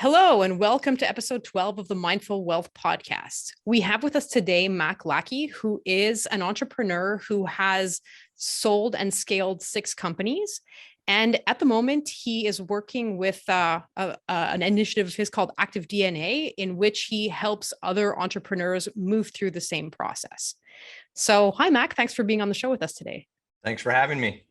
Hello, and welcome to episode 12 of the Mindful Wealth Podcast. We have with us today Mack Lackey, who is an entrepreneur who has sold and scaled 6 companies. And at the moment, he is working with an initiative of his called Active DNA, in which he helps other entrepreneurs move through the same process. So, hi, Mack. Thanks for being on the show with us today. Thanks for having me.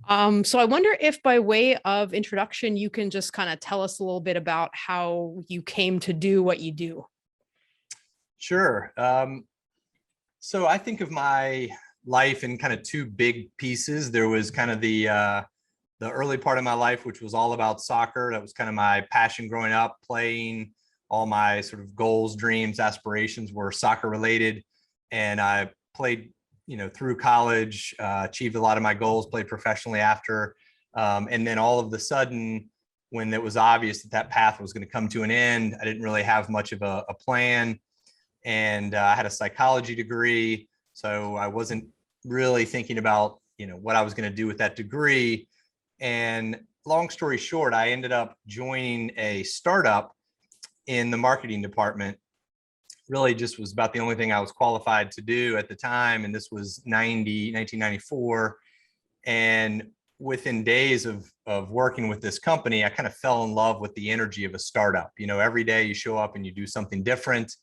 So I wonder if by way of introduction, you can just kind of tell us a little bit about how you came to do what you do. Sure. So I think of my life in kind of 2 big pieces. There was kind of the early part of my life, which was all about soccer. That was kind of my passion growing up, playing. All my sort of goals, dreams, aspirations were soccer related. And I played through college, achieved a lot of my goals, played professionally after. And then all of a sudden, when it was obvious that path was going to come to an end, I didn't really have much of a plan. And I had a psychology degree, so I wasn't really thinking about, what I was going to do with that degree. And long story short, I ended up joining a startup in the marketing department. Really just was about the only thing I was qualified to do at the time. And this was 1994. And within days of working with this company, I kind of fell in love with the energy of a startup. Every day you show up and you do something different.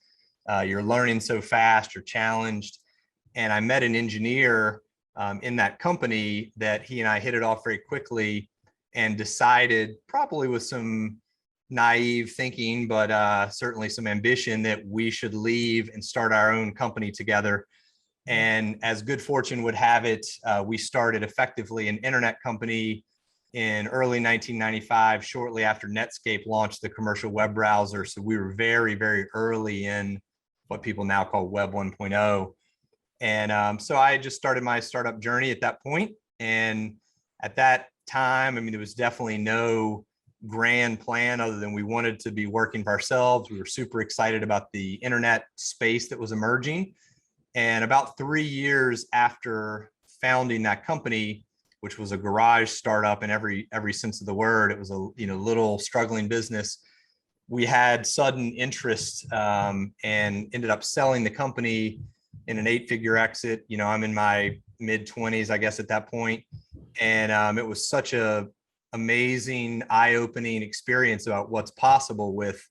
You're learning so fast, you're challenged. And I met an engineer in that company that he and I hit it off very quickly and decided, probably with some naive thinking, but certainly some ambition, that we should leave and start our own company together. And as good fortune would have it, we started effectively an internet company in early 1995, shortly after Netscape launched the commercial web browser. So we were very, very early in what people now call Web 1.0. And so I just started my startup journey at that point. And at that time, there was definitely no grand plan other than we wanted to be working for ourselves. We were super excited about the internet space that was emerging. And about 3 years after founding that company, which was a garage startup in every sense of the word, it was a little struggling business. We had sudden interest and ended up selling the company in an 8-figure exit. I'm in my mid-20s, I guess, at that point. And it was such a amazing, eye-opening experience about what's possible with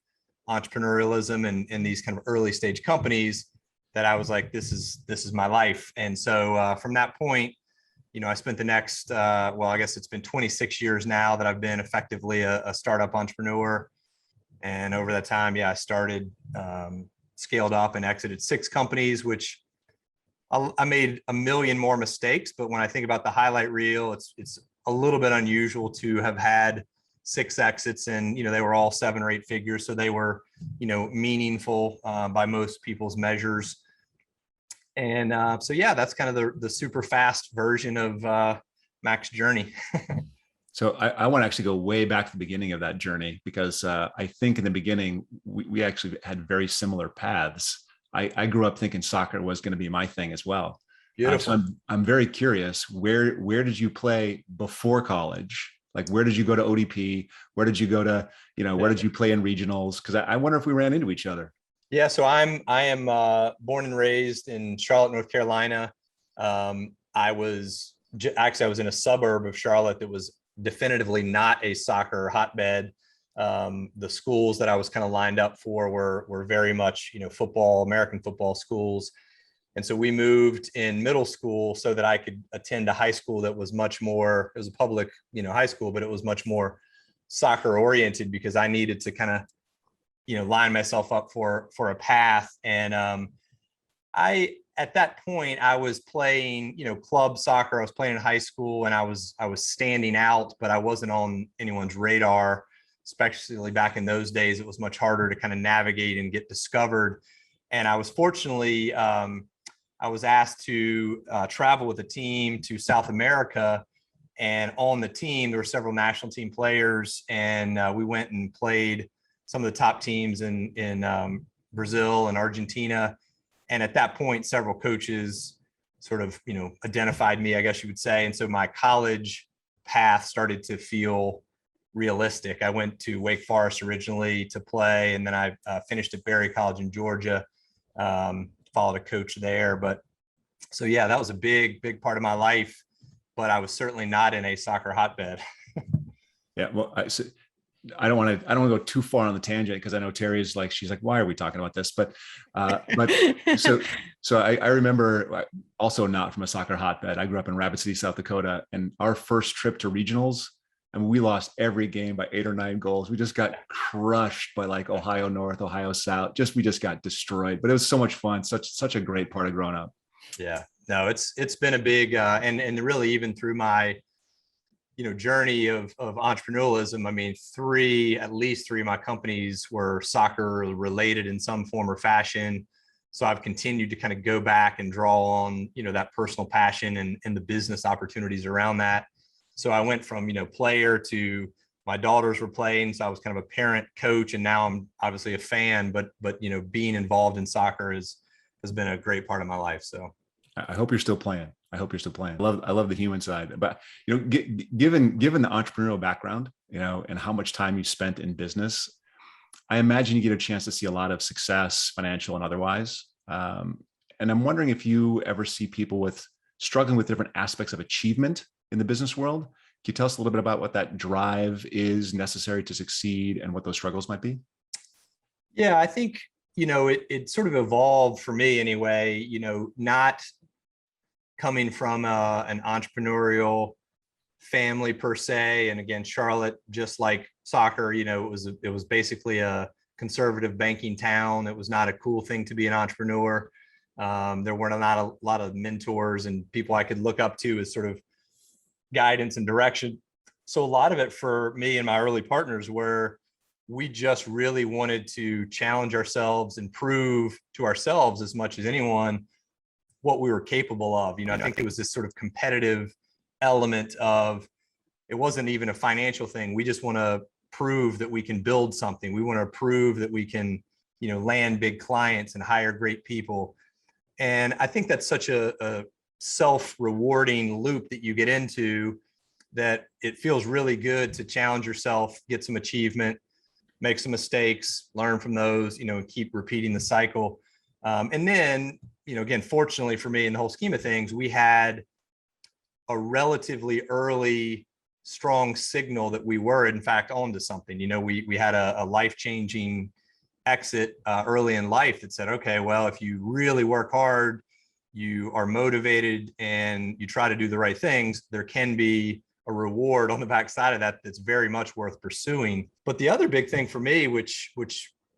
entrepreneurialism and these kind of early stage companies, that I was like, this is my life. And so from that point, I spent the next, I guess it's been 26 years now that I've been effectively a startup entrepreneur. And over that time, I started, scaled up and exited 6 companies, which I made a million more mistakes. But when I think about the highlight reel, it's a little bit unusual to have had 6 exits, and they were all 7 or 8 figures, so they were meaningful by most people's measures. And so that's kind of the super fast version of Mack's journey. So I want to actually go way back to the beginning of that journey, because I think in the beginning we actually had very similar paths. I grew up thinking soccer was going to be my thing as well. Beautiful. So I'm very curious, where did you play before college? Like, where did you go to ODP? Where did you go to, where did you play in regionals? Because I wonder if we ran into each other. Yeah, so I am born and raised in Charlotte, North Carolina. I was in a suburb of Charlotte that was definitively not a soccer hotbed. The schools that I was kind of lined up for were very much, football, American football schools. And so we moved in middle school so that I could attend a high school that was much more, it was a public, high school, but it was much more soccer oriented, because I needed to kind of, line myself up for a path. And at that point, I was playing, club soccer. I was playing in high school, and I was standing out, but I wasn't on anyone's radar, especially back in those days. It was much harder to kind of navigate and get discovered. And I was fortunately, I was asked to travel with a team to South America. And on the team, there were several national team players, and we went and played some of the top teams in Brazil and Argentina. And at that point, several coaches sort of, identified me, I guess you would say. And so my college path started to feel, realistic. I went to Wake Forest originally to play, and then I finished at Berry College in Georgia, followed a coach there. But so, yeah, that was a big part of my life, but I was certainly not in a soccer hotbed. Yeah. Well, I don't want to go too far on the tangent, because I know Terry is like, she's like, why are we talking about this? But so I remember, also not from a soccer hotbed. I grew up in Rapid City, South Dakota, and our first trip to regionals, and we lost every game by 8 or 9 goals. We just got crushed by like Ohio North, Ohio South. We just got destroyed, but it was so much fun. Such a great part of growing up. Yeah, no, it's been a big, and really even through my, journey of entrepreneurialism. I mean, at least three of my companies were soccer related in some form or fashion. So I've continued to kind of go back and draw on, that personal passion and the business opportunities around that. So I went from, player to my daughters were playing. So I was kind of a parent, coach, and now I'm obviously a fan, but being involved in soccer has been a great part of my life. So I hope you're still playing. I love the human side, but given the entrepreneurial background, and how much time you spent in business, I imagine you get a chance to see a lot of success, financial and otherwise. And I'm wondering if you ever see people struggling with different aspects of achievement in the business world. Can you tell us a little bit about what that drive is necessary to succeed and what those struggles might be? Yeah, I think, it sort of evolved for me anyway, not coming from an entrepreneurial family per se. And again, Charlotte, just like soccer, it was basically a conservative banking town. It was not a cool thing to be an entrepreneur. There weren't a lot of mentors and people I could look up to as sort of guidance and direction. So a lot of it for me and my early partners were, we just really wanted to challenge ourselves and prove to ourselves as much as anyone what we were capable of. I think it was this sort of competitive element of, it wasn't even a financial thing. We just want to prove that we can build something. We want to prove that we can, land big clients and hire great people. And I think that's such a self-rewarding loop that you get into, that it feels really good to challenge yourself, get some achievement, make some mistakes, learn from those, and keep repeating the cycle. And then, again, fortunately for me in the whole scheme of things, we had a relatively early strong signal that we were in fact onto something. We had a life-changing exit early in life that said, okay, well, if you really work hard, you are motivated and you try to do the right things, there can be a reward on the backside of that that's very much worth pursuing. But the other big thing for me, which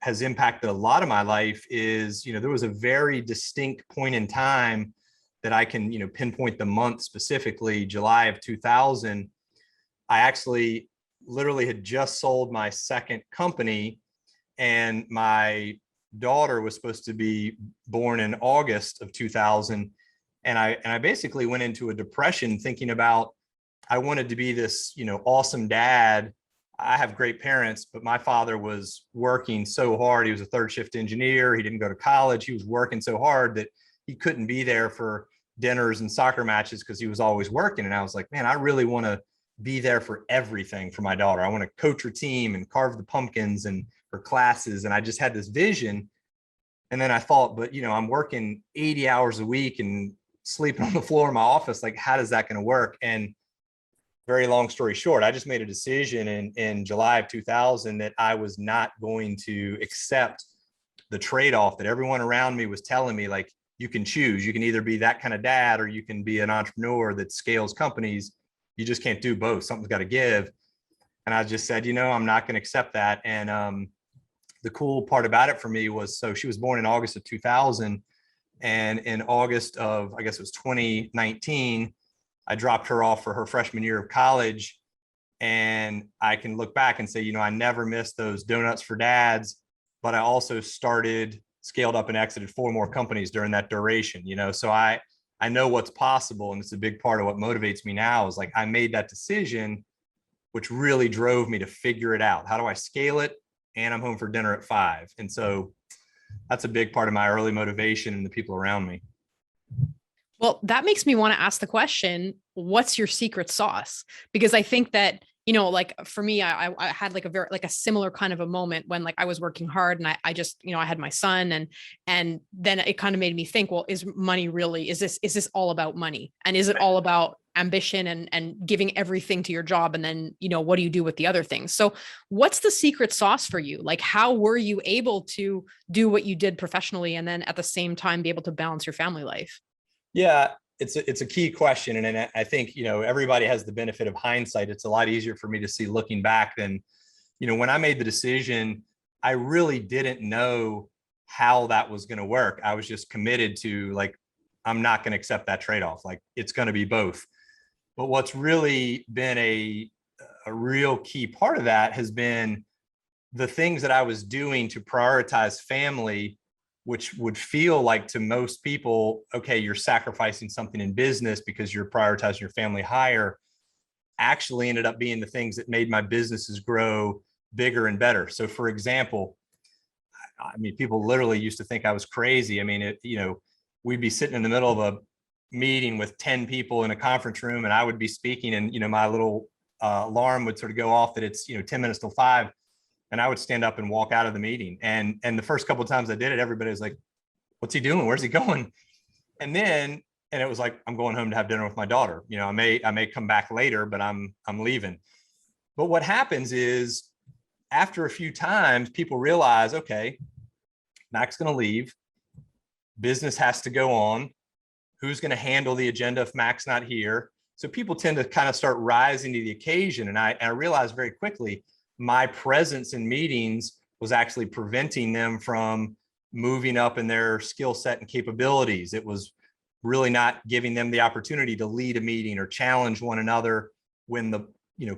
has impacted a lot of my life, is, there was a very distinct point in time that I can, pinpoint the month specifically, July of 2000. I actually literally had just sold my second company, and my daughter was supposed to be born in August of 2000. And I basically went into a depression thinking about, I wanted to be this, awesome dad. I have great parents, but my father was working so hard. He was a third shift engineer. He didn't go to college. He was working so hard that he couldn't be there for dinners and soccer matches because he was always working. And I was like, man, I really want to be there for everything for my daughter. I want to coach her team and carve the pumpkins and her classes. And I just had this vision. And then I thought, but, I'm working 80 hours a week and sleeping on the floor in my office. Like, how is that going to work? And very long story short, I just made a decision in July of 2000 that I was not going to accept the trade-off that everyone around me was telling me, like, you can choose. You can either be that kind of dad or you can be an entrepreneur that scales companies. You just can't do both. Something's got to give. And I just said, I'm not going to accept that. And the cool part about it for me was, so she was born in August of 2000. And in August of, I guess it was 2019, I dropped her off for her freshman year of college. And I can look back and say, I never missed those donuts for dads, but I also scaled up and exited 4 more companies during that duration, so I know what's possible. And it's a big part of what motivates me now, is like, I made that decision, which really drove me to figure it out. How do I scale it? And I'm home for dinner at 5. And so that's a big part of my early motivation and the people around me. Well, that makes me want to ask the question, what's your secret sauce? Because I think that like for me, I had like a very, like a similar kind of a moment when like I was working hard and I just, I had my son and then it kind of made me think, well, is money really, is this all about money? And is it all about ambition and giving everything to your job? And then, what do you do with the other things? So what's the secret sauce for you? Like, how were you able to do what you did professionally and then at the same time be able to balance your family life? Yeah, it's a key question. And I think, everybody has the benefit of hindsight. It's a lot easier for me to see looking back than, when I made the decision, I really didn't know how that was going to work. I was just committed to like, I'm not going to accept that trade-off. Like it's going to be both. But what's really been a real key part of that has been the things that I was doing to prioritize family, which would feel like to most people, okay, you're sacrificing something in business because you're prioritizing your family higher, actually ended up being the things that made my businesses grow bigger and better. So for example, I mean, people literally used to think I was crazy. I mean, we'd be sitting in the middle of a meeting with 10 people in a conference room and I would be speaking and, my little alarm would sort of go off that it's, 10 minutes till 5. And I would stand up and walk out of the meeting. And the first couple of times I did it, everybody was like, what's he doing? Where's he going? And it was like, I'm going home to have dinner with my daughter. I may come back later, but I'm leaving. But what happens is after a few times, people realize, okay, Mack's going to leave. Business has to go on. Who's going to handle the agenda if Mack's not here? So people tend to kind of start rising to the occasion. And I realized very quickly, my presence in meetings was actually preventing them from moving up in their skill set and capabilities. It was really not giving them the opportunity to lead a meeting or challenge one another when the,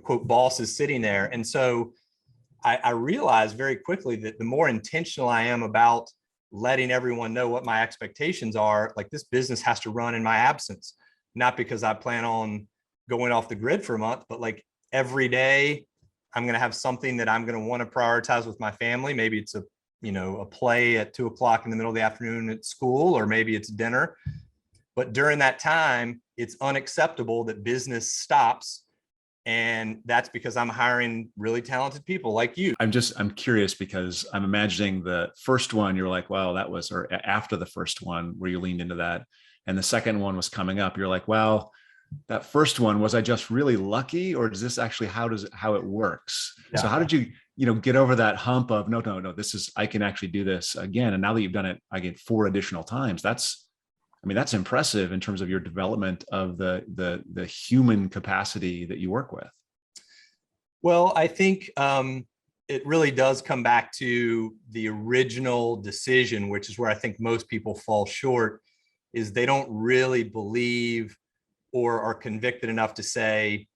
quote, boss is sitting there. And so I realized very quickly that the more intentional I am about letting everyone know what my expectations are, like this business has to run in my absence, not because I plan on going off the grid for a month, but like every day, I'm going to have something that I'm going to want to prioritize with my family. Maybe it's a play at 2:00 in the middle of the afternoon at school, or maybe it's dinner. But during that time, it's unacceptable that business stops. And that's because I'm hiring really talented people like you. I'm curious because I'm imagining the first one, you're like, well, that was, or after the first one where you leaned into that. And the second one was coming up. You're like, well, that first one, was I just really lucky, or is this actually how it works? Yeah. So how did you get over that hump of no, I can actually do this again. And now that you've done it, I get 4 additional times. That's impressive in terms of your development of the human capacity that you work with. Well, I think it really does come back to the original decision, which is where I think most people fall short, is they don't really believe or are convicted enough to say,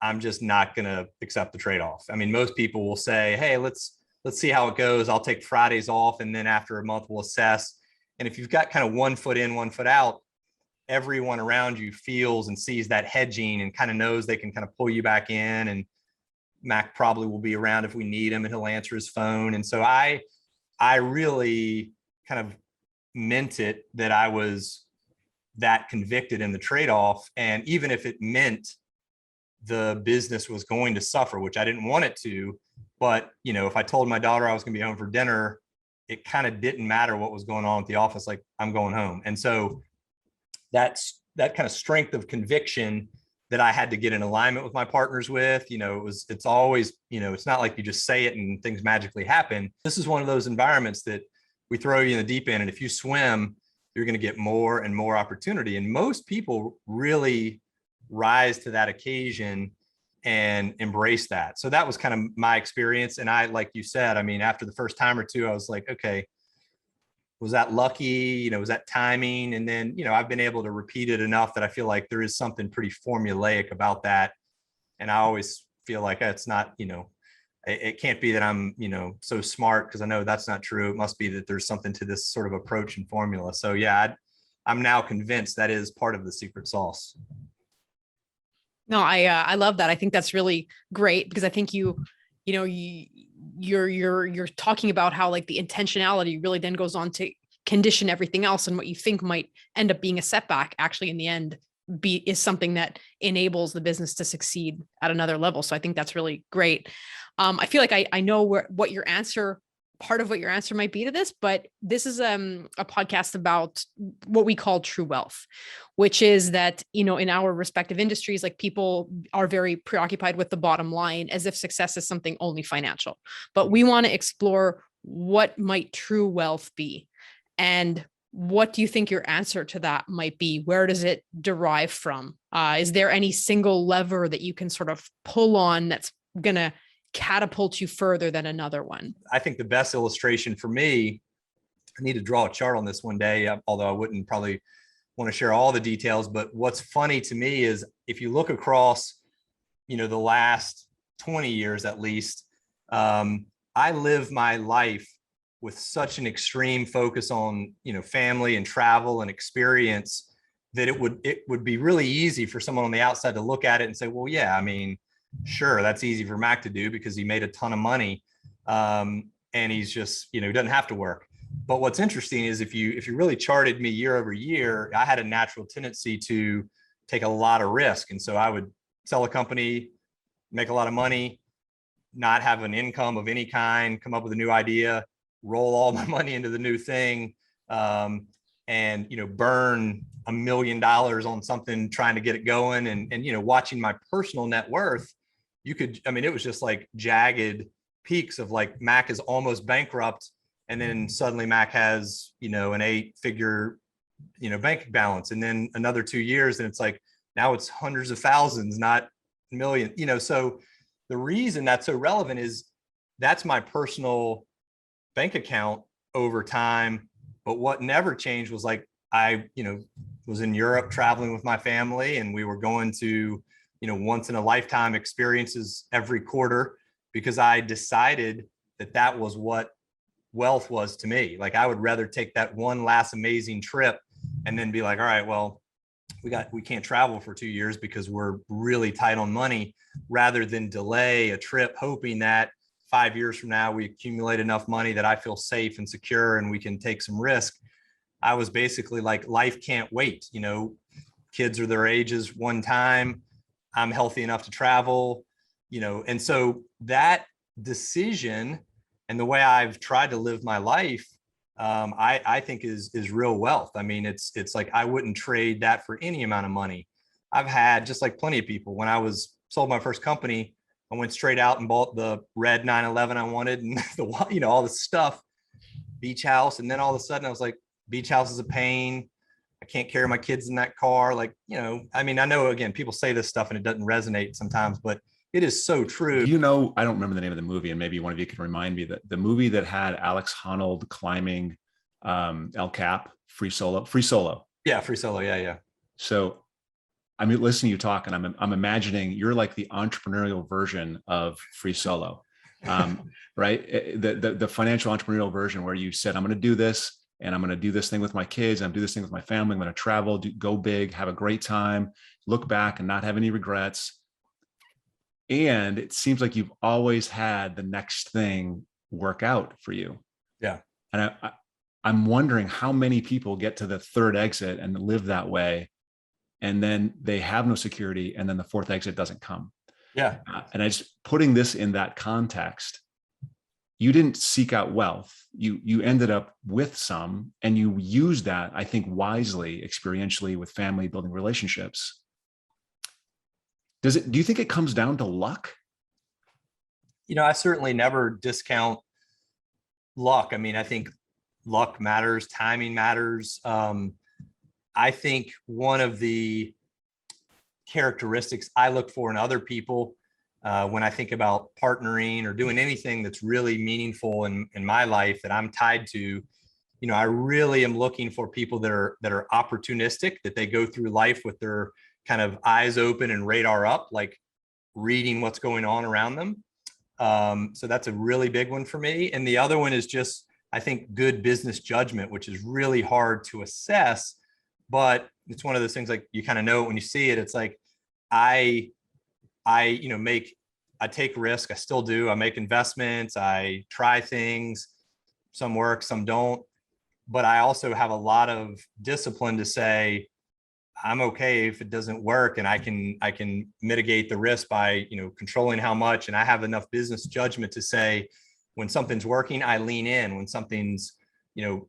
I'm just not going to accept the trade-off. I mean, most people will say, hey, let's see how it goes. I'll take Fridays off. And then after a month, we'll assess. And if you've got kind of 1 foot in, 1 foot out, everyone around you feels and sees that hedging and kind of knows they can kind of pull you back in. And Mack probably will be around if we need him and he'll answer his phone. And so I really kind of meant it that I was that convicted in the trade-off. And even if it meant the business was going to suffer, which I didn't want it to, but if I told my daughter I was going to be home for dinner, it kind of didn't matter what was going on at the office. Like, I'm going home. And so that kind of strength of conviction that I had to get in alignment with my partners with, it's always, it's not like you just say it and things magically happen. This is one of those environments that we throw you in the deep end. And if you swim, you're going to get more and more opportunity. And most people really rise to that occasion and embrace that. So that was kind of my experience. And I, like you said, after the first time or two, I was like, okay, was that lucky? Was that timing? And then, I've been able to repeat it enough that I feel like there is something pretty formulaic about that. And I always feel like it's not, it can't be that I'm, so smart, because I know that's not true. It must be that there's something to this sort of approach and formula. So yeah, I'm now convinced that is part of the secret sauce. No, I love that. I think that's really great, because I think you're talking about how like the intentionality really then goes on to condition everything else, and what you think might end up being a setback actually in the end is something that enables the business to succeed at another level. So I think that's really great. I feel like I know what your answer, part of what your answer might be to this, but this is a podcast about what we call true wealth, which is that, you know, in our respective industries, like people are very preoccupied with the bottom line as if success is something only financial, but we want to explore what might true wealth be. And what do you think your answer to that might be? Where does it derive from? Is there any single lever that you can sort of pull on that's going to catapult you further than another one? I think the best illustration for me, I need to draw a chart on this one day, although I wouldn't probably want to share all the details. But what's funny to me is if you look across, you know, the last 20 years at least, I live my life with such an extreme focus on, you know, family and travel and experience that it would be really easy for someone on the outside to look at it and say, well, yeah, I mean, sure, that's easy for Mack to do because he made a ton of money, and he's just, you know, he doesn't have to work. But what's interesting is if you really charted me year over year, I had a natural tendency to take a lot of risk, and so I would sell a company, make a lot of money, not have an income of any kind, come up with a new idea, roll all my money into the new thing, and, you know, burn $1 million on something trying to get it going. And, you know, watching my personal net worth, you could, I mean, it was just like jagged peaks of like Mack is almost bankrupt. And then suddenly Mack has, you know, an 8-figure, you know, bank balance. And then another 2 years and it's like, now it's hundreds of thousands, not millions, you know. So the reason that's so relevant is that's my personal bank account over time. But what never changed was like, I, you know, was in Europe traveling with my family and we were going to, you know, once in a lifetime experiences every quarter because I decided that that was what wealth was to me. Like I would rather take that one last amazing trip and then be like, all right, well, we can't travel for 2 years because we're really tight on money, rather than delay a trip hoping that 5 years from now we accumulate enough money that I feel safe and secure and we can take some risk. I was basically like, life can't wait. You know, kids are their ages one time. I'm healthy enough to travel, you know, and so that decision and the way I've tried to live my life, I think is real wealth. I mean, it's like I wouldn't trade that for any amount of money. I've had, just like plenty of people, when I was sold my first company, I went straight out and bought the red 911 I wanted and the, you know, all the stuff, beach house. And then all of a sudden I was like, beach house is a pain. I can't carry my kids in that car. Like, you know, I mean, I know, again, people say this stuff and it doesn't resonate sometimes, but it is so true. You know, I don't remember the name of the movie, and maybe one of you can remind me, that the movie that had Alex Honnold climbing El Cap, Free Solo. Yeah, Free Solo. Yeah. So I'm listening to you talk, and I'm imagining you're like the entrepreneurial version of Free Solo, right? The financial entrepreneurial version where you said, I'm going to do this, and I'm going to do this thing with my kids. I'm going to do this thing with my family. I'm going to travel, go big, have a great time, look back and not have any regrets. And it seems like you've always had the next thing work out for you. Yeah. And I'm wondering how many people get to the third exit and live that way, and then they have no security, and then the fourth exit doesn't come. Yeah. And I just, putting this in that context, you didn't seek out wealth. You ended up with some, and you used that, I think, wisely, experientially, with family, building relationships. Do you think it comes down to luck? You know, I certainly never discount luck. I mean, I think luck matters, timing matters. I think one of the characteristics I look for in other people, when I think about partnering or doing anything that's really meaningful in my life that I'm tied to, you know, I really am looking for people that are opportunistic, that they go through life with their kind of eyes open and radar up, like reading what's going on around them. So that's a really big one for me. And the other one is just, I think, good business judgment, which is really hard to assess, but it's one of those things, like you kind of know it when you see it. It's like, I take risk. I still do. I make investments. I try things. Some work, some don't. But I also have a lot of discipline to say, I'm okay if it doesn't work, and I can mitigate the risk by, controlling how much. And I have enough business judgment to say, when something's working, I lean in. When something's,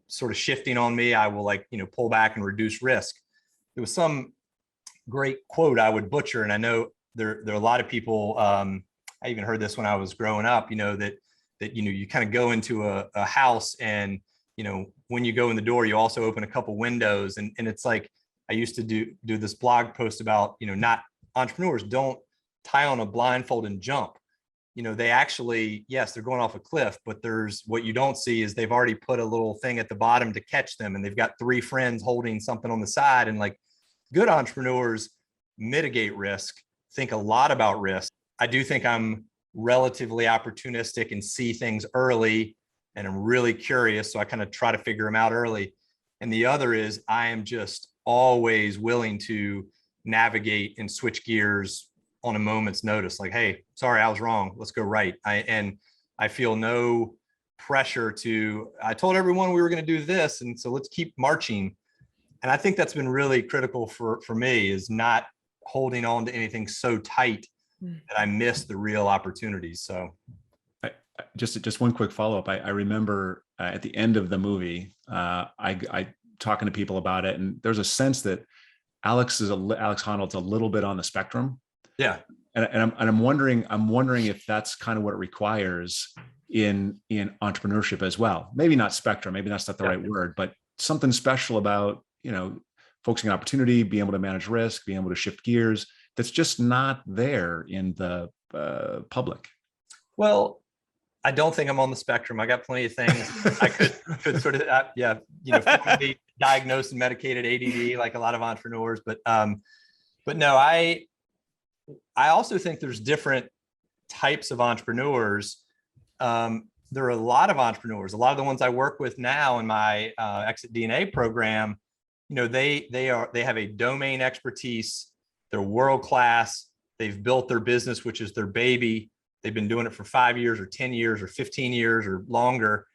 sort of shifting on me, I will pull back and reduce risk. There was some great quote I would butcher, and I know there are a lot of people. I even heard this when I was growing up. That you kind of go into a house, and when you go in the door, you also open a couple windows, and it's like, I used to do this blog post about, not entrepreneurs don't tie on a blindfold and jump. They actually, yes, they're going off a cliff, but there's, what you don't see is they've already put a little thing at the bottom to catch them, and they've got 3 friends holding something on the side. And like, good entrepreneurs mitigate risk, think a lot about risk. I do think I'm relatively opportunistic and see things early, and I'm really curious, so I kind of try to figure them out early. And the other is, I am just always willing to navigate and switch gears on a moment's notice. Like, hey, sorry, I was wrong, let's go right. I feel no pressure to, I told everyone we were going to do this, and so let's keep marching. And I think that's been really critical for me, is not holding on to anything so tight that I miss the real opportunities. So just one quick follow-up. I remember at the end of the movie, I talking to people about it, and there's a sense that Alex Honnold's a little bit on the spectrum. Yeah. And I'm wondering if that's kind of what it requires in entrepreneurship as well. Maybe not spectrum, maybe that's not the right word, but something special about, focusing on opportunity, being able to manage risk, being able to shift gears, that's just not there in the public. Well, I don't think I'm on the spectrum. I got plenty of things I could sort of, be diagnosed and medicated ADD like a lot of entrepreneurs. But no, I also think there's different types of entrepreneurs. There are a lot of entrepreneurs. A lot of the ones I work with now in my Exit DNA program, they have a domain expertise. They're world class. They've built their business, which is their baby. They've been doing it for 5 years or 10 years or 15 years or longer.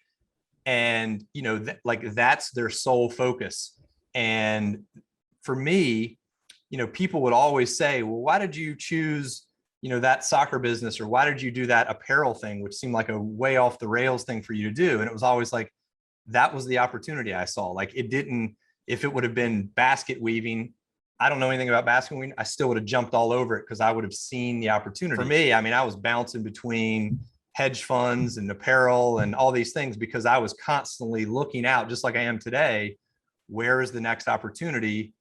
And, that's their sole focus. And for me, people would always say, well, why did you choose, that soccer business, or why did you do that apparel thing, which seemed like a way off the rails thing for you to do? And it was always like, that was the opportunity I saw. Like, it didn't, if it would have been basket weaving, I don't know anything about basket weaving, I still would have jumped all over it because I would have seen the opportunity. For me, I was bouncing between hedge funds and apparel and all these things because I was constantly looking out, just like I am today. Where is the next opportunity?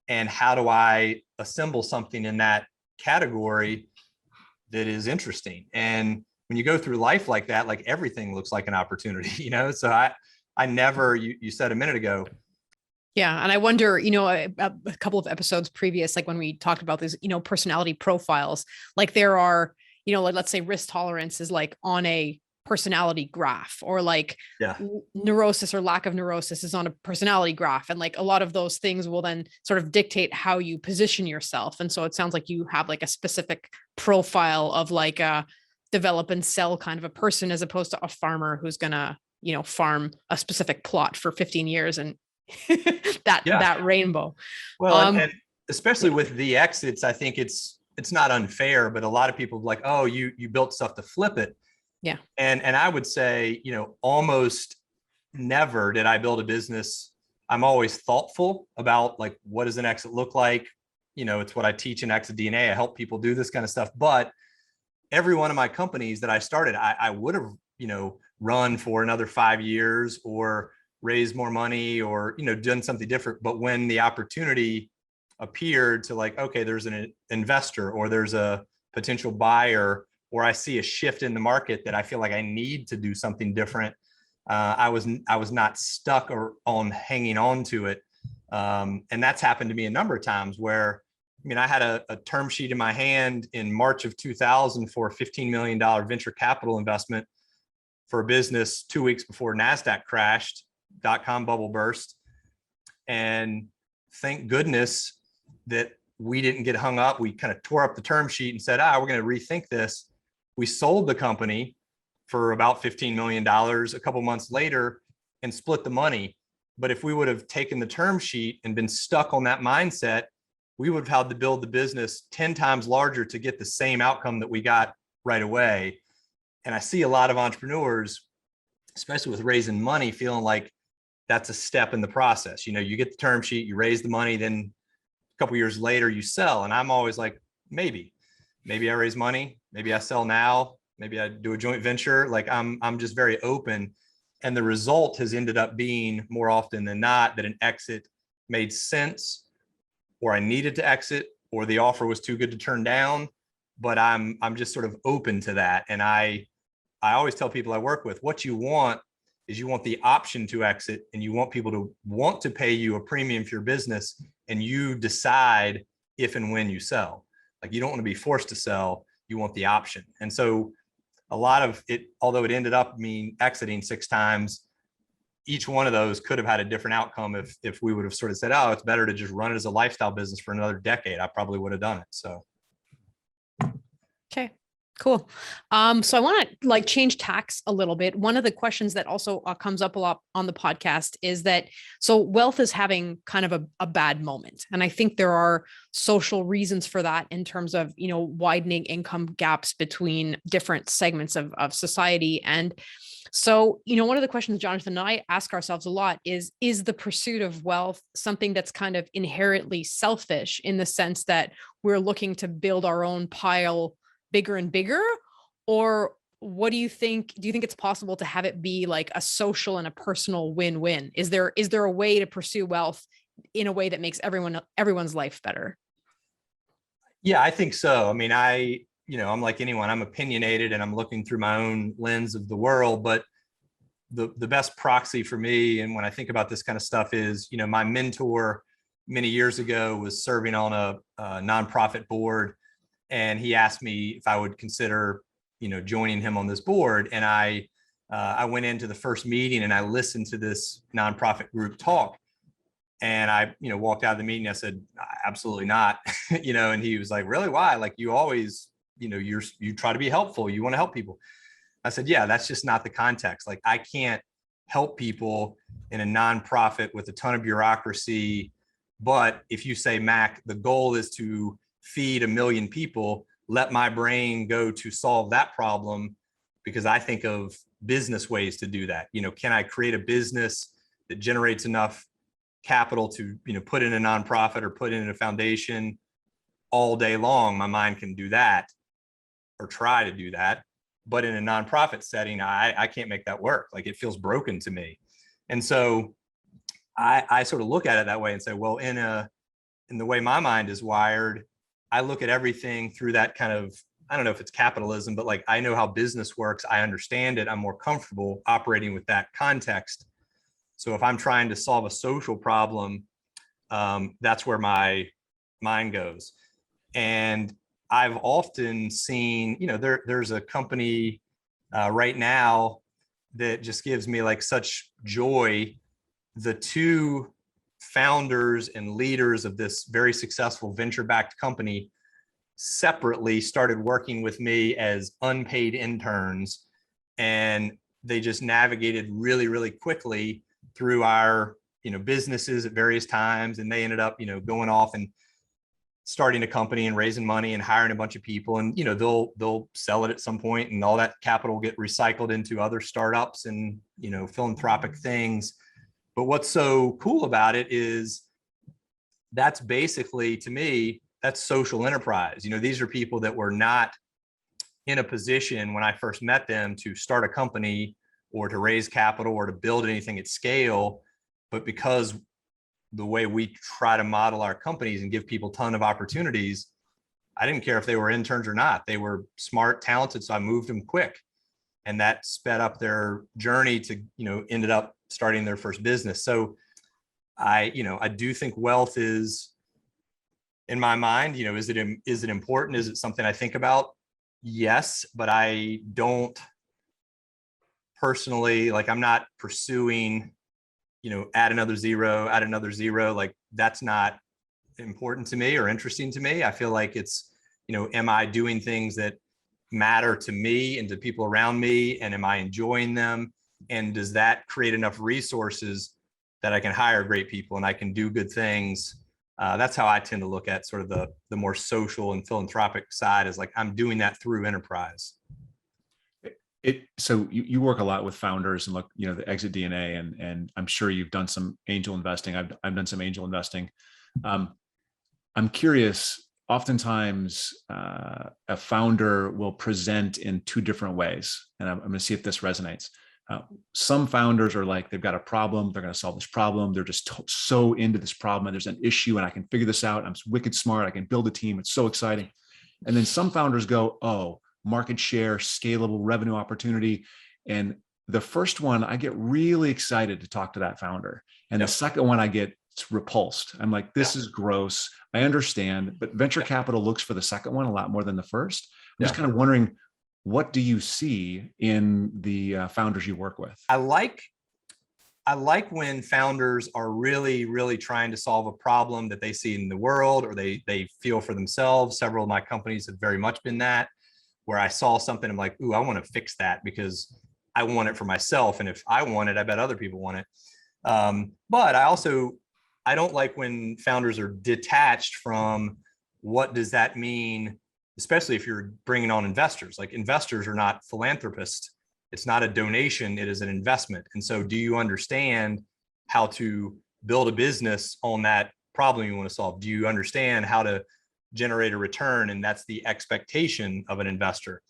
And how do I assemble something in that category that is interesting? And when you go through life like that, like, everything looks like an opportunity, So I never, you said a minute ago. Yeah. And I wonder, a couple of episodes previous, like when we talked about these, personality profiles, like there are, like, let's say risk tolerance is like on a personality graph, or like neurosis or lack of neurosis is on a personality graph. And like a lot of those things will then sort of dictate how you position yourself. And so it sounds like you have like a specific profile of like a develop and sell kind of a person, as opposed to a farmer who's going to, farm a specific plot for 15 years and that rainbow. Well, and especially with the exits, I think it's not unfair, but a lot of people are like, oh, you built stuff to flip it. Yeah. And I would say, almost never did I build a business. I'm always thoughtful about, like, what does an exit look like? It's what I teach in Exit DNA. I help people do this kind of stuff. But every one of my companies that I started, I would have, run for another 5 years or raised more money or, done something different. But when the opportunity appeared to, like, okay, there's an investor or there's a potential buyer, or I see a shift in the market that I feel like I need to do something different, I was not stuck on hanging on to it. And that's happened to me a number of times where, I had a term sheet in my hand in March of 2000 for a $15 million venture capital investment for a business 2 weeks before NASDAQ crashed, .com bubble burst. And thank goodness that we didn't get hung up. We kind of tore up the term sheet and said, we're going to rethink this. We sold the company for about $15 million a couple months later and split the money. But if we would have taken the term sheet and been stuck on that mindset, we would have had to build the business 10 times larger to get the same outcome that we got right away. And I see a lot of entrepreneurs, especially with raising money, feeling like that's a step in the process. You get the term sheet, you raise the money, then a couple of years later you sell. And I'm always like, maybe I raise money, maybe I sell now, maybe I do a joint venture. Like I'm just very open. And the result has ended up being, more often than not, that an exit made sense, or I needed to exit, or the offer was too good to turn down. But I'm just sort of open to that. And I always tell people I work with, what you want is you want the option to exit, and you want people to want to pay you a premium for your business, and you decide if and when you sell. Like, you don't want to be forced to sell, you want the option. And so a lot of it, although it ended up mean exiting 6 times, each one of those could have had a different outcome. If we would have sort of said, oh, it's better to just run it as a lifestyle business for another decade, I probably would have done it. So. Okay, cool. So I want to like change tacks a little bit. One of the questions that also comes up a lot on the podcast is that, so wealth is having kind of a bad moment. And I think there are social reasons for that in terms of, widening income gaps between different segments of society. And so, one of the questions Jonathan and I ask ourselves a lot is the pursuit of wealth something that's kind of inherently selfish, in the sense that we're looking to build our own pile bigger and bigger? Or what do you think? Do you think it's possible to have it be like a social and a personal win-win? Is there a way to pursue wealth in a way that makes everyone's life better? Yeah, I think so. I mean, I'm like anyone, I'm opinionated and I'm looking through my own lens of the world, but the best proxy for me, and when I think about this kind of stuff, is, my mentor many years ago was serving on a nonprofit board, and he asked me if I would consider, joining him on this board. And I went into the first meeting and I listened to this nonprofit group talk. And I, walked out of the meeting. I said, absolutely not. And he was like, really? Why? Like, you always, you try to be helpful. You want to help people. I said, yeah, that's just not the context. Like, I can't help people in a nonprofit with a ton of bureaucracy. But if you say, Mac, the goal is to feed 1 million people, let my brain go to solve that problem, because I think of business ways to do that. Can I create a business that generates enough capital to, put in a nonprofit or put in a foundation all day long? My mind can do that, or try to do that. But in a nonprofit setting, I can't make that work. Like, it feels broken to me. And so I sort of look at it that way and say, well, in the way my mind is wired, I look at everything through that kind of, I don't know if it's capitalism, but like, I know how business works. I understand it. I'm more comfortable operating with that context. So if I'm trying to solve a social problem, that's where my mind goes. And I've often seen, there's a company right now that just gives me like such joy. The 2 founders and leaders of this very successful venture-backed company separately started working with me as unpaid interns, and they just navigated really, really quickly through our, businesses at various times. And they ended up, going off and starting a company and raising money and hiring a bunch of people. And, they'll sell it at some point, and all that capital will get recycled into other startups and, philanthropic things. But what's so cool about it is that's basically, to me, that's social enterprise. These are people that were not in a position when I first met them to start a company or to raise capital or to build anything at scale. But because the way we try to model our companies and give people a ton of opportunities, I didn't care if they were interns or not. They were smart, talented, so I moved them quick. And that sped up their journey to, ended up starting their first business. So I do think wealth is, in my mind, is it important? Is it something I think about? Yes, but I don't personally, like, I'm not pursuing, add another zero. Like, that's not important to me or interesting to me. I feel like it's, am I doing things that matter to me and to people around me? And am I enjoying them? And does that create enough resources that I can hire great people and I can do good things. That's how I tend to look at sort of the more social and philanthropic side, is like I'm doing that through enterprise. So you work a lot with founders and look, the exit DNA, and I'm sure you've done some angel investing. I've done some angel investing. I'm curious, oftentimes a founder will present in two different ways, and I'm going to see if this resonates. Some founders are like, they've got a problem, they're going to solve this problem, they're just so into this problem, and there's an issue and I can figure this out, I'm wicked smart, I can build a team, it's so exciting. And then some founders go, oh, market share, scalable revenue opportunity. And the first one, I get really excited to talk to that founder. And the second one, I get repulsed. I'm like, this is gross. I understand, but venture capital looks for the second one a lot more than the first. I'm just kind of wondering, what do you see in the founders you work with? I like when founders are really, really trying to solve a problem that they see in the world, or they feel for themselves. Several of my companies have very much been that, where I saw something, I'm like, ooh, I want to fix that because I want it for myself. And if I want it, I bet other people want it. But I don't like when founders are detached from what does that mean, especially if you're bringing on investors. Like, investors are not philanthropists. It's not a donation, it is an investment. And so do you understand how to build a business on that problem you want to solve? Do you understand how to generate a return? And that's the expectation of an investor.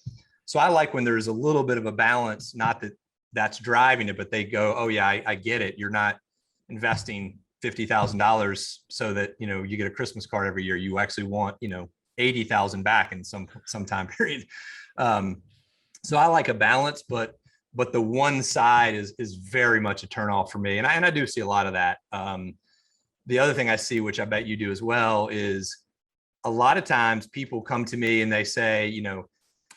So I like when there's a little bit of a balance, not that that's driving it, but they go, oh yeah, I get it. You're not investing $50,000 so that, you get a Christmas card every year. You actually want, 80,000 back in some time period. So I like a balance, but the one side is very much a turnoff for me. And I do see a lot of that. The other thing I see, which I bet you do as well, is a lot of times people come to me and they say,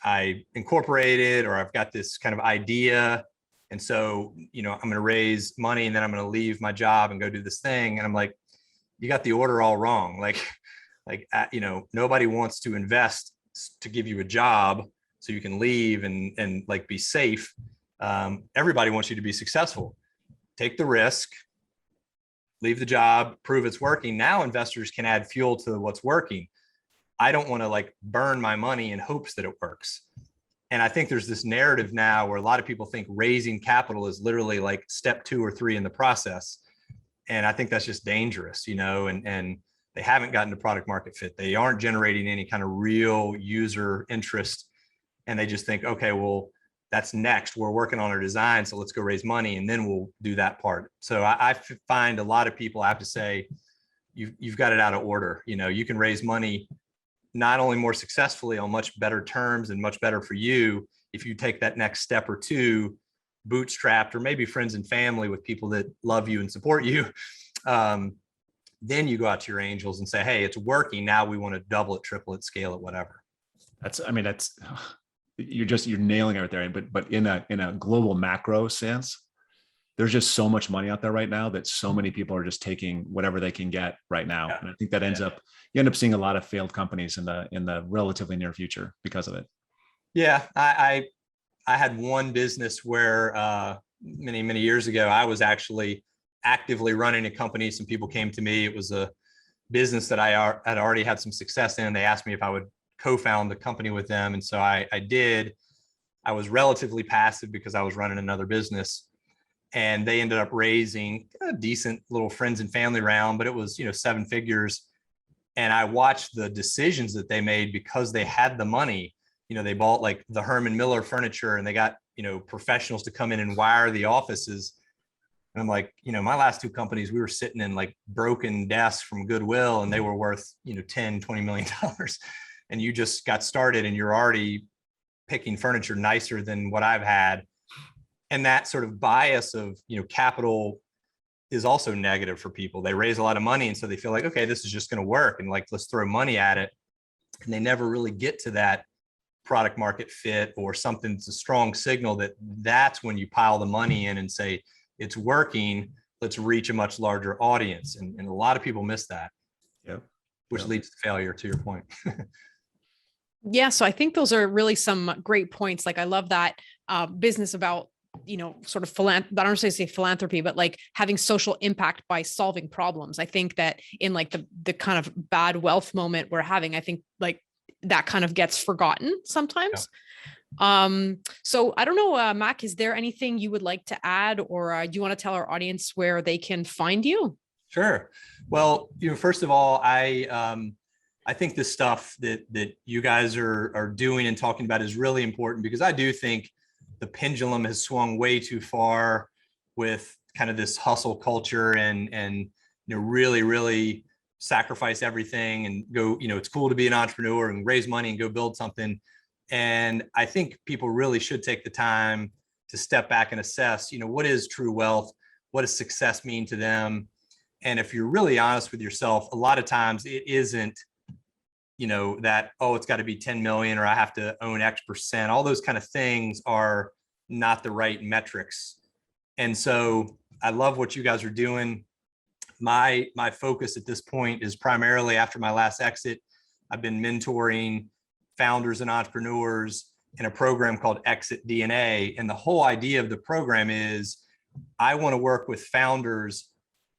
I incorporated, or I've got this kind of idea. And so, I'm going to raise money and then I'm going to leave my job and go do this thing. And I'm like, you got the order all wrong. Nobody wants to invest to give you a job so you can leave and like be safe. Everybody wants you to be successful. Take the risk, leave the job, prove it's working. Now investors can add fuel to what's working. I don't want to like burn my money in hopes that it works. And I think there's this narrative now where a lot of people think raising capital is literally like step 2 or 3 in the process. And I think that's just dangerous, and they haven't gotten to product market fit. They aren't generating any kind of real user interest. And they just think, okay, well, that's next. We're working on our design, so let's go raise money and then we'll do that part. So I find a lot of people, I have to say, you've got it out of order. You can raise money not only more successfully on much better terms and much better for you if you take that next step or two, bootstrapped, or maybe friends and family with people that love you and support you. Then you go out to your angels and say, hey, it's working. Now we want to double it, triple it, scale it, whatever. You're nailing it right there. But in a global macro sense, there's just so much money out there right now that so many people are just taking whatever they can get right now. And I think that you end up seeing a lot of failed companies in the relatively near future because of it. Yeah. I had one business where many years ago, I was actually actively running a company. Some people came to me. It was a business that I had already had some success in. They asked me if I would co-found the company with them. And so I did. I was relatively passive because I was running another business. And they ended up raising a decent little friends and family round, but it was, 7 figures. And I watched the decisions that they made because they had the money. They bought like the Herman Miller furniture and they got, professionals to come in and wire the offices. And I'm like, my last 2 companies, we were sitting in like broken desks from Goodwill and they were worth, $10-20 million. And you just got started and you're already picking furniture nicer than what I've had. And that sort of bias of, capital is also negative for people. They raise a lot of money. And so they feel like, okay, this is just going to work. And like, let's throw money at it. And they never really get to that product market fit or something that's a strong signal that's when you pile the money in and say, it's working, let's reach a much larger audience. And a lot of people miss that, which leads to failure, to your point. Yeah. So I think those are really some great points. Like, I love that business about sort of I don't want to say philanthropy, but like having social impact by solving problems. I think that in like the kind of bad wealth moment we're having, I think like that kind of gets forgotten sometimes. So I don't know, Mac, is there anything you would like to add, or do you want to tell our audience where they can find you? Sure. Well, first of all, I think the stuff that you guys are doing and talking about is really important, because I do think the pendulum has swung way too far with kind of this hustle culture and really sacrifice everything and go, it's cool to be an entrepreneur and raise money and go build something. And I think people really should take the time to step back and assess, what is true wealth? What does success mean to them? And if you're really honest with yourself, a lot of times it isn't, that, oh, it's got to be 10 million or I have to own X percent. All those kind of things are not the right metrics. And so I love what you guys are doing. My focus at this point is primarily, after my last exit, I've been mentoring founders and entrepreneurs in a program called Exit DNA. And the whole idea of the program is I want to work with founders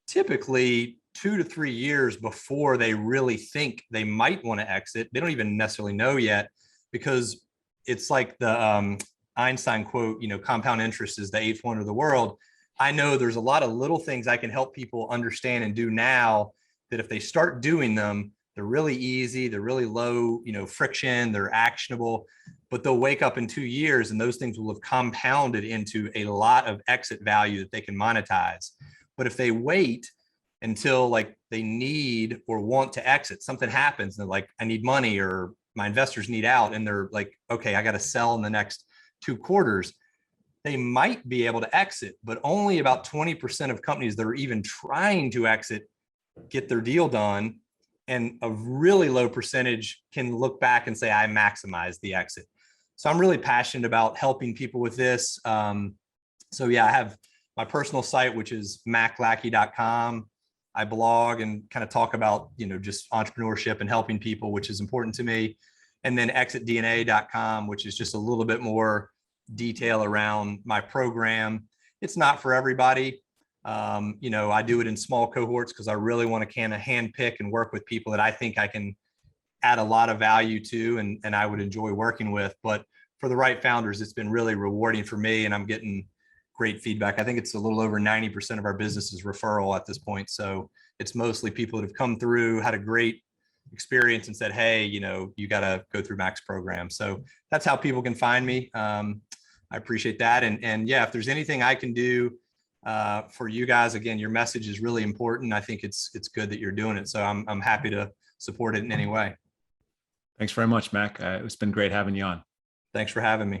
typically 2 to 3 years before they really think they might want to exit. They don't even necessarily know yet, because it's like the Einstein quote, compound interest is the eighth wonder of the world. I know there's a lot of little things I can help people understand and do now that if they start doing them, they're really easy, they're really low, friction, they're actionable, but they'll wake up in 2 years and those things will have compounded into a lot of exit value that they can monetize. But if they wait until like they need or want to exit, something happens and they're like, I need money, or my investors need out, and they're like, okay, I got to sell in the next 2 quarters, they might be able to exit, but only about 20% of companies that are even trying to exit get their deal done. And a really low percentage can look back and say, I maximized the exit. So I'm really passionate about helping people with this. So yeah, I have my personal site, which is macklackey.com. I blog and kind of talk about, just entrepreneurship and helping people, which is important to me. And then exitdna.com, which is just a little bit more detail around my program. It's not for everybody. I do it in small cohorts because I really want to kind of handpick and work with people that I think I can add a lot of value to and I would enjoy working with. But for the right founders, it's been really rewarding for me, and I'm getting great feedback. I think it's a little over 90% of our business is referral at this point. So it's mostly people that have come through, had a great experience and said, hey, you got to go through Mack's program. So that's how people can find me. I appreciate that. And yeah, if there's anything I can do for you guys, again, your message is really important. I think it's good that you're doing it. So I'm happy to support it in any way. Thanks very much, Mack. It's been great having you on. Thanks for having me.